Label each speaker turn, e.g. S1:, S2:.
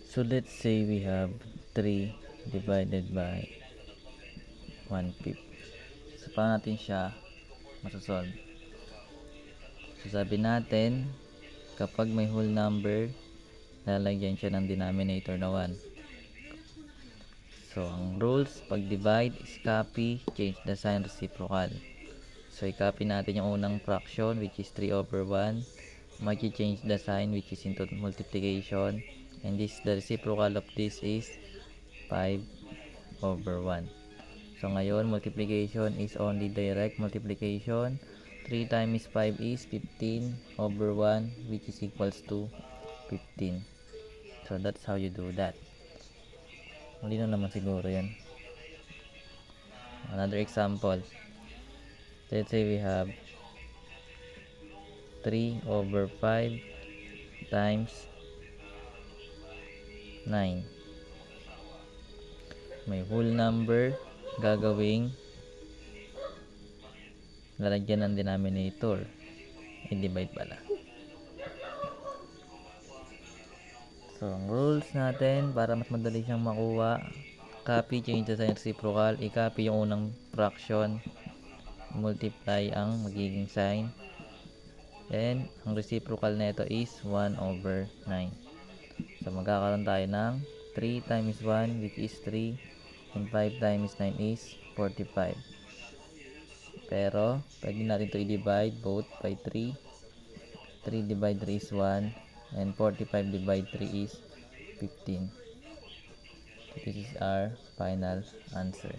S1: So let's say we have 3 divided by 1/5. So paano natin siya masosolve? So sabi natin, kapag may whole number, lalagyan siya ng denominator na 1. So ang rules, pag divide is copy, change the sign, reciprocal. So i-copy natin yung unang fraction which is 3/1. Mag-change the sign which is into multiplication, and this, the reciprocal of this is 5/1. So ngayon, multiplication is only direct multiplication. 3 times 5 is 15/1, which is equals to 15. So that's how you do that. Malino naman siguro yan. Another example. Let's say we have 3/5 times 9. May whole number, gagawing lalagyan ng denominator, i-divide pala. So ang rules natin, para mas madali siyang makuha, copy, change the sign, reciprocal. I-copy yung unang fraction, multiply ang magiging sign, then ang reciprocal nito is 1/9. So magkakaroon tayo ng 3 times 1 which is 3, and 5 times 9 is 45. Pero pwede natin to i-divide both by 3. 3 divide 3 is 1, and 45 divide 3 is 15. So this is our final answer.